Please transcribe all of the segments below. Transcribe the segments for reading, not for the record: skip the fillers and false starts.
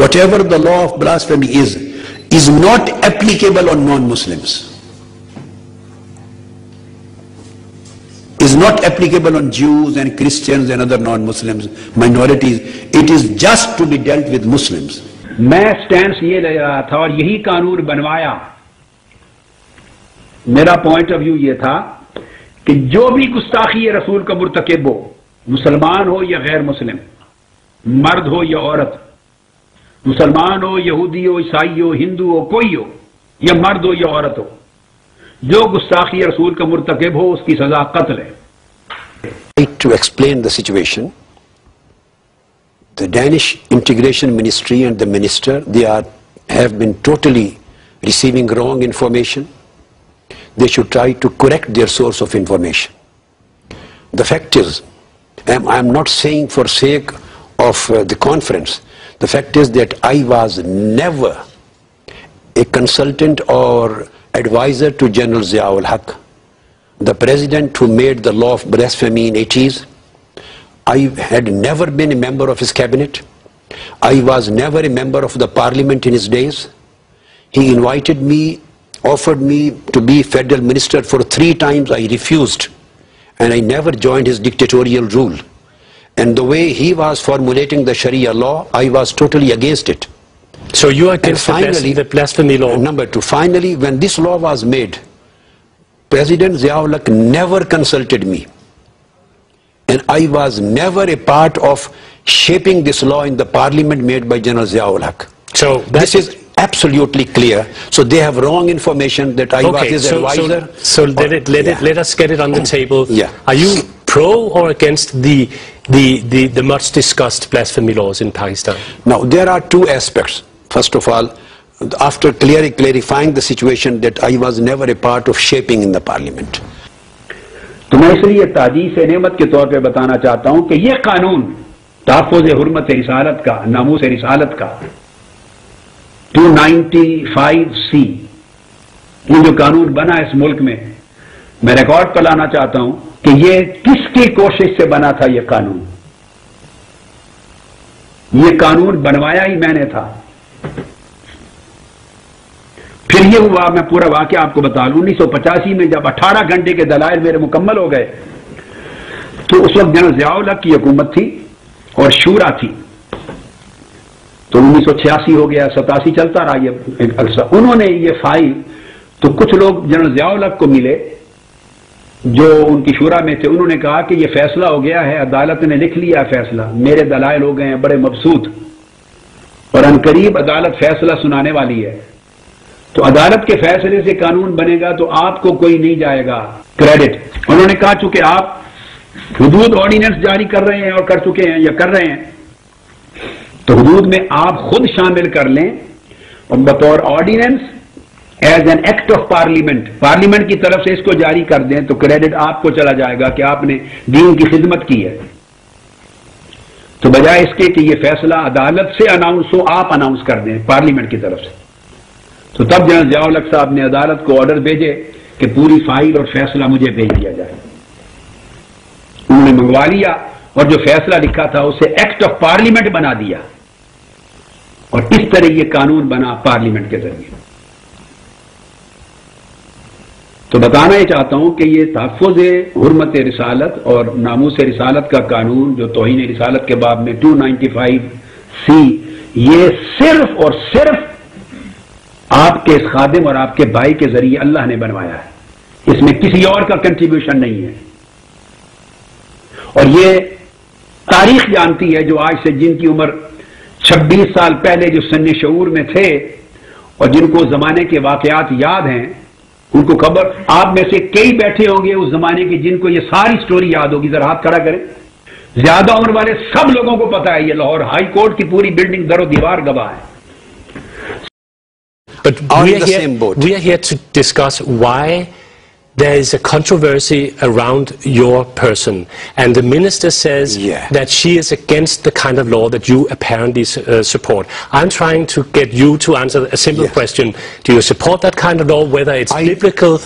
whatever the law of blasphemy is not applicable on non-Muslims. Is not applicable on Jews and Christians and other non-Muslims, minorities. It is just to be dealt with Muslims. मैं stand ये ले रहा था और यही कानून बनवाया। मेरा पॉइंट ऑफ व्यू ये था कि जो भी गुस्ताखी रसूल का मुर्तकिब हो, मुसलमान हो या गैर मुस्लिम, मर्द हो या औरत, मुसलमान हो, यहूदी हो, ईसाई हो, हिंदू हो, कोई हो, या मर्द हो या औरत हो, जो गुस्ताखी रसूल का मुर्तकिब हो उसकी सजा कत्ल है। To explain the situation, the Danish Integration Ministry and the minister, have been totally receiving wrong information. They should try to correct their source of information. The fact is, I am not saying for sake of the conference, the fact is that I was never a consultant or advisor to General Zia-ul Haq, the president who made the law of blasphemy in 80s. I had never been a member of his cabinet. I was never a member of the parliament in his days. He invited me, offered me to be federal minister for 3 times. I refused, and I never joined his dictatorial rule. And the way he was formulating the Sharia law, I was totally against it. So you are against the blasphemy law? Number 2, finally, when this law was made, President Zia-ul Haq never consulted me. And I was never a part of shaping this law in the parliament made by General Zia-ul Haq. So this is absolutely clear. So they have wrong information that I was his advisor. So let us get it on the table. Yeah. Are you pro or against the much discussed blasphemy laws in Pakistan? Now there are 2 aspects. First of all, after clarifying the situation, that I was never a part of shaping in the parliament. तो मैं इसलिए ताजीज़ नेमत के तौर पे बताना चाहता हूं कि यह कानून तहफ़्फ़ुज़ हुर्मत रिसालत का, नामूस रिसालत का 295C, ये जो कानून बना इस मुल्क में, मैं रिकॉर्ड पर लाना चाहता हूं कि ये किसकी कोशिश से बना था। ये कानून बनवाया ही मैंने था। फिर ये हुआ, मैं पूरा वाकया आपको बता लूं, 1985 में जब 18 घंटे के दलाइल मेरे मुकम्मल हो गए, तो उस वक्त जनरल ज़िया-उल हक की हुकूमत थी और शूरा थी। तो 1986 हो गया, 87 चलता रहा ये अरसा। उन्होंने ये फाइल, तो कुछ लोग जनरल ज़िया-उल हक को मिले जो उनकी शूरा में थे, उन्होंने कहा कि ये फैसला हो गया है, अदालत ने लिख लिया फैसला, मेरे दलाइल हो गए हैं बड़े मबसूत, और अनकरीब अदालत फैसला सुनाने वाली है। तो अदालत के फैसले से कानून बनेगा तो आपको कोई नहीं जाएगा क्रेडिट। उन्होंने कहा चूंकि आप हुदूद ऑर्डिनेंस जारी कर रहे हैं और कर चुके हैं या कर रहे हैं, तो हुदूद में आप खुद शामिल कर लें और बतौर ordinance as an act of parliament, parliament की तरफ से इसको जारी कर दें, तो क्रेडिट आपको चला जाएगा कि आपने दीन की खिदमत की है। तो बजाय इसके कि ये फैसला अदालत से अनाउंस हो, आप अनाउंस कर दें पार्लियामेंट की तरफ से। तो तब जनरल ज़िया-उल हक साहब ने अदालत को ऑर्डर भेजे कि पूरी फाइल और फैसला मुझे भेज दिया जाए। उन्होंने मंगवा लिया और जो फैसला लिखा था उसे एक्ट ऑफ पार्लियामेंट बना दिया, और इस तरह यह कानून बना पार्लियामेंट के जरिए। तो बताना ही चाहता हूं कि यह तहफ़्फ़ुज़ हुर्मत रिसालत और नामूस रिसालत का कानून जो तौहीन रिसालत के बाब में 295C, ये सिर्फ और सिर्फ आपके इस खादिम और आपके भाई के जरिए अल्लाह ने बनवाया है। इसमें किसी और का कंट्रीब्यूशन नहीं है। और ये तारीख जानती है, जो आज से जिनकी उम्र 26 साल पहले जो सन्ने शऊर में थे और जिनको जमाने के वाकयात याद हैं, उनको खबर, आप में से कई बैठे होंगे उस जमाने के जिनको ये सारी स्टोरी याद होगी। जरा हाथ खड़ा करें। ज्यादा उम्र वाले सब लोगों को पता है, ये लाहौर हाई कोर्ट की पूरी बिल्डिंग दरो दीवार गवाह है। But we are here to discuss why there is a controversy around your person, and the minister says that she is against the kind of law that you apparently support. I'm trying to get you to answer a simple question. Do you support that kind of law, whether it's biblical,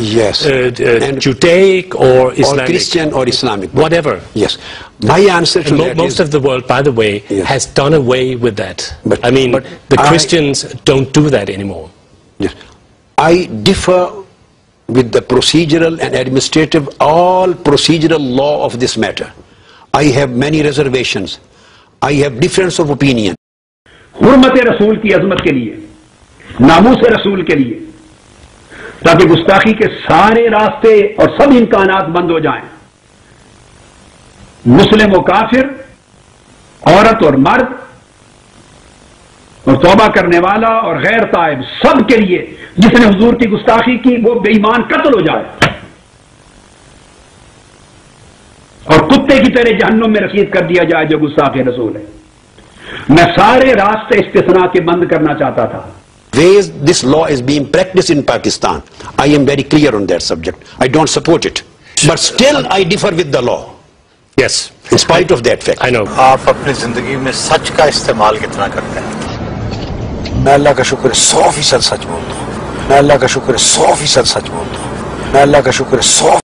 Judaic or Islamic? Or Christian or Islamic. Whatever. Yes. My answer to that most of the world, by the way, has done away with that. I mean, the Christians don't do that anymore. Yes. I differ with the procedural and administrative, all procedural law of this matter. I have many reservations. I have difference of opinion. हुर्मत रसूल की अजमत के लिए, नामूस रसूल के लिए, ताकि गुस्ताखी के सारे रास्ते और सब इम्कानात बंद हो जाएं, मुस्लिम और काफिर, औरत और मर्द, और तौबा करने वाला और गैर ताइब, सब के लिए जिसने हुजूर की गुस्ताखी की वो बेईमान कत्ल हो जाए और कुत्ते की तरह जहन्नुम में रसीद कर दिया जाए जो गुस्ताख रसूल है। मैं सारे रास्ते इस्तिस्ना के बंद करना चाहता था। Ways this law is being practiced in Pakistan, I am very clear on that subject. I don't support it, but still I differ with the law. Yes, in spite of that fact. I know. आप अपनी जिंदगी में सच का इस्तेमाल कितना करते हैं? मैं अल्लाह का शुक्र 100% सच बोलता हूँ। मैं अल्लाह का शुक्र 100% सच बोलता हूँ। मैं अल्लाह का शुक्र 100